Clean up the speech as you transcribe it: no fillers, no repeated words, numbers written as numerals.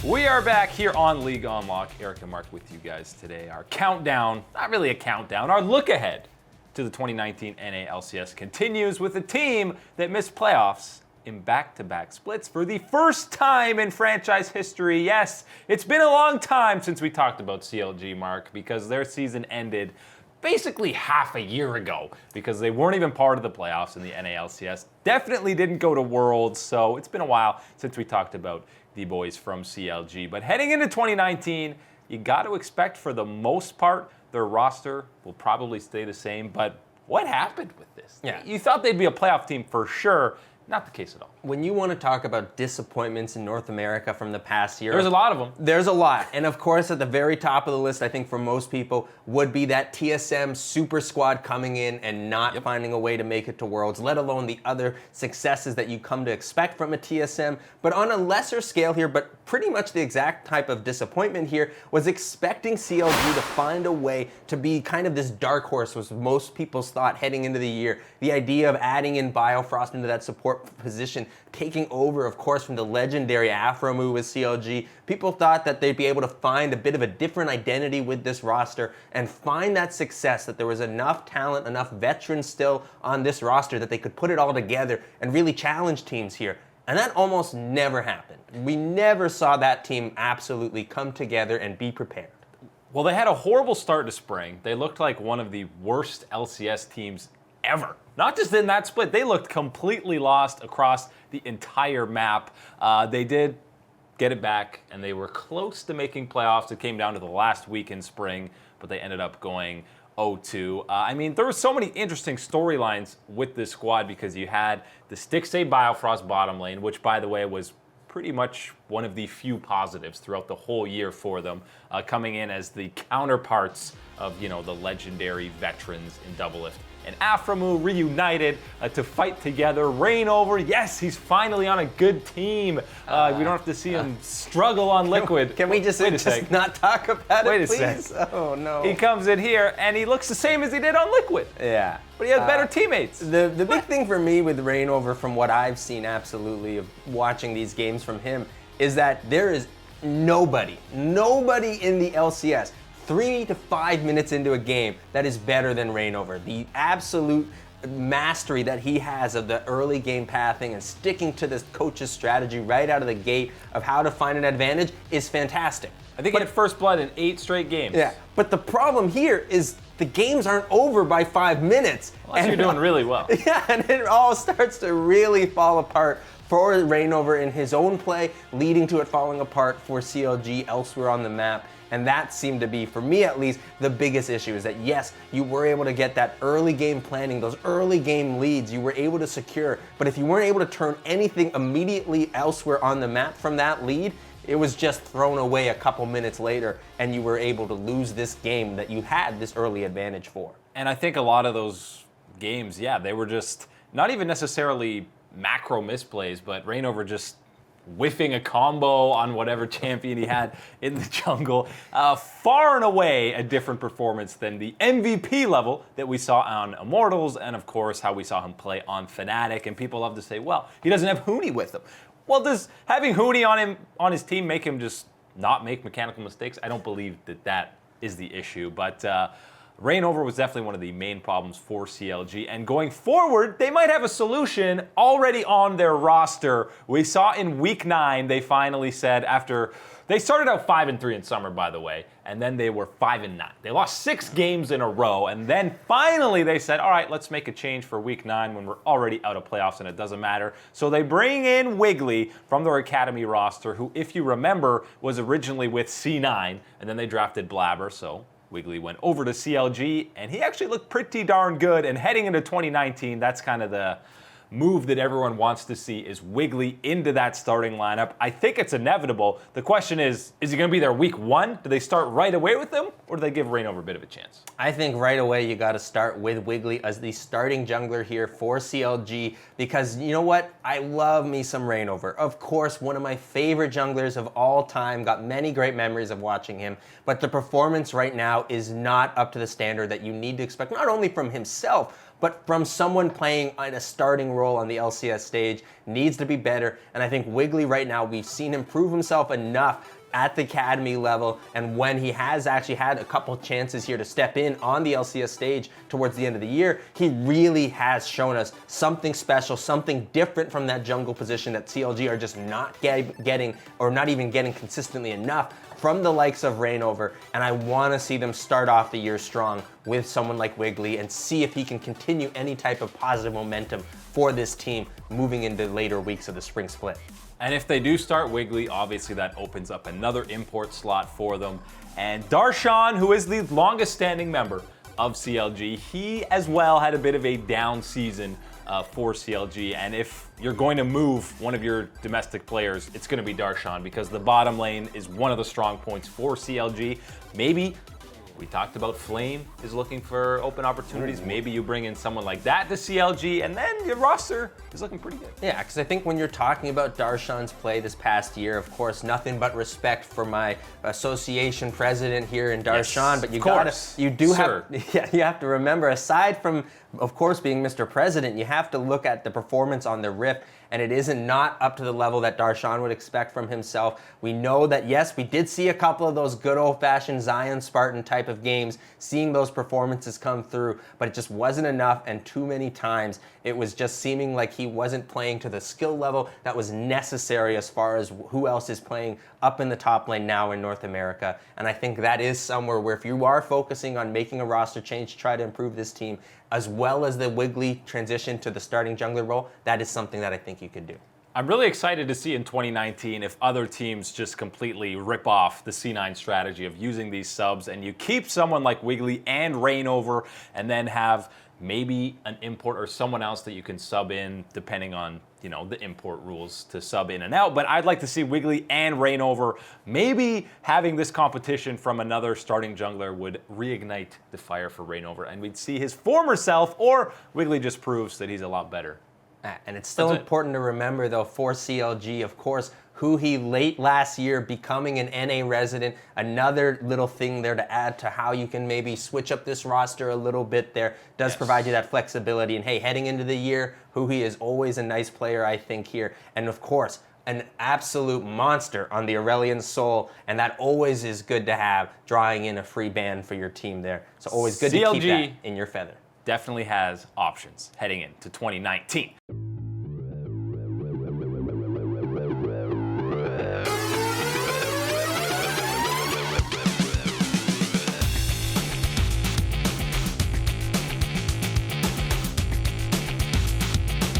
We are back here on League Unlock. Eric and Mark with you guys today. Our countdown, not really a countdown, our look ahead to the 2019 NA LCS continues with a team that missed playoffs in back-to-back splits for the first time in franchise history. Yes, it's been a long time since we talked about CLG, Mark, because their season ended basically half a year ago because they weren't even part of the playoffs in the NALCS. Definitely didn't go to Worlds, so it's been a while since we talked about the boys from CLG. But heading into 2019, you got to expect for the most part their roster will probably stay the same. But what happened with this? Yeah. You thought they'd be a playoff team for sure. Not the case at all. When you want to talk about disappointments in North America from the past year, There's a lot of them. There's a lot. And of course, at the very top of the list, I think for most people, would be that TSM super squad coming in and not finding a way to make it to Worlds, let alone the other successes that you come to expect from a TSM. But on a lesser scale here, but pretty much the exact type of disappointment here, was expecting CLG to find a way to be kind of this dark horse, was most people's thought heading into the year. The idea of adding in Biofrost into that support position, taking over, of course, from the legendary Afromu with CLG. People thought that they'd be able to find a bit of a different identity with this roster and find that success, that there was enough talent, enough veterans still on this roster that they could put it all together and really challenge teams here. And that almost never happened. We never saw that team absolutely come together and be prepared. Well, they had a horrible start to spring. They looked like one of the worst LCS teams ever. Not just in that split, they looked completely lost across the entire map. They did get it back, and they were close to making playoffs. It came down to the last week in spring, but they ended up going 0-2. I mean, there were so many interesting storylines with this squad because you had the Stixxay Biofrost bottom lane, which, by the way, was pretty much one of the few positives throughout the whole year for them, coming in as the counterparts of, the legendary veterans in Doublelift. And Afromu reunited to fight together. Reignover, yes, he's finally on a good team. We don't have to see him struggle on Liquid. Can we just not talk about it, please? Wait a sec. Oh, no. He comes in here, and he looks the same as he did on Liquid. Yeah. But he has better teammates. The big thing for me with Reignover, from what I've seen absolutely of watching these games from him, is that there is nobody in the LCS 3 to 5 minutes into a game that is better than Reignover. The absolute mastery that he has of the early game pathing and sticking to this coach's strategy right out of the gate of how to find an advantage is fantastic. I think he had first blood in 8 straight games. Yeah, but the problem here is the games aren't over by 5 minutes. Unless you're doing really well. Yeah, and it all starts to really fall apart for Reignover in his own play, leading to it falling apart for CLG elsewhere on the map. And that seemed to be, for me at least, the biggest issue, is that yes, you were able to get that early game planning, those early game leads you were able to secure, but if you weren't able to turn anything immediately elsewhere on the map from that lead, it was just thrown away a couple minutes later, and you were able to lose this game that you had this early advantage for. And I think a lot of those games, they were just not even necessarily macro misplays, but Reignover just whiffing a combo on whatever champion he had in the jungle. Far and away a different performance than the MVP level that we saw on Immortals, and of course how we saw him play on Fnatic. And people love to say, well, he doesn't have Huni with him. Well, does having Huni on his team make him just not make mechanical mistakes? I don't believe that is the issue, but Reignover was definitely one of the main problems for CLG, and going forward, they might have a solution already on their roster. We saw in Week 9, they finally said, after they started out 5-3 in summer, by the way, and then they were 5-9. They lost 6 games in a row, and then finally they said, all right, let's make a change for Week 9 when we're already out of playoffs and it doesn't matter. So they bring in Wiggily from their Academy roster, who, if you remember, was originally with C9, and then they drafted Blabber, so Wiggily went over to CLG, and he actually looked pretty darn good. And heading into 2019, that's kind of the move that everyone wants to see, is Wiggily into that starting lineup. I think it's inevitable. The question is he going to be there Week 1? Do they start right away with him, or do they give Reignover a bit of a chance? I think right away you got to start with Wiggily as the starting jungler here for CLG, because you know what? I love me some Reignover. Of course, one of my favorite junglers of all time. Got many great memories of watching him, but the performance right now is not up to the standard that you need to expect, not only from himself, but from someone playing in a starting role role on the LCS stage, needs to be better. And I think Wiggily right now, we've seen him prove himself enough at the academy level, and when he has actually had a couple chances here to step in on the LCS stage towards the end of the year, he really has shown us something special, something different from that jungle position that CLG are just not getting, or not even getting consistently enough from the likes of Reignover. And I want to see them start off the year strong with someone like Wiggily and see if he can continue any type of positive momentum for this team moving into later weeks of the spring split. And if they do start Wiggily, obviously that opens up another import slot for them. And Darshan, who is the longest standing member of CLG, he as well had a bit of a down season for CLG. And if you're going to move one of your domestic players, it's going to be Darshan, because the bottom lane is one of the strong points for CLG. Maybe we talked about Flame is looking for open opportunities. Maybe you bring in someone like that to CLG, and then your roster is looking pretty good. Yeah, because I think when you're talking about Darshan's play this past year, of course, nothing but respect for my association president here in Darshan. Yes, but you have to remember, aside from, of course, being Mr. President, you have to look at the performance on the Rift, and it isn't not up to the level that Darshan would expect from himself. We know that, yes, we did see a couple of those good old-fashioned Zion Spartan type of games, seeing those performances come through, but it just wasn't enough, and too many times it was just seeming like he wasn't playing to the skill level that was necessary as far as who else is playing up in the top lane now in North America. And I think that is somewhere where if you are focusing on making a roster change to try to improve this team, as well as the Wiggily transition to the starting jungler role, that is something that I think you could do. I'm really excited to see in 2019 if other teams just completely rip off the C9 strategy of using these subs, and you keep someone like Wiggily and Reignover, and then have maybe an import or someone else that you can sub in depending on, you know, the import rules to sub in and out. But I'd like to see Wiggily and Reignover. Maybe having this competition from another starting jungler would reignite the fire for Reignover, and we'd see his former self, or Wiggily just proves that he's a lot better. And it's still important to remember, though, for CLG, of course, who he late last year becoming an NA resident, another little thing there to add to how you can maybe switch up this roster a little bit there, does provide you that flexibility. And hey, heading into the year, who he is always a nice player, I think, here. And of course, an absolute monster on the Aurelion Soul, and that always is good to have, drawing in a free ban for your team there. So always good to keep that in your feather. Definitely has options heading into 2019.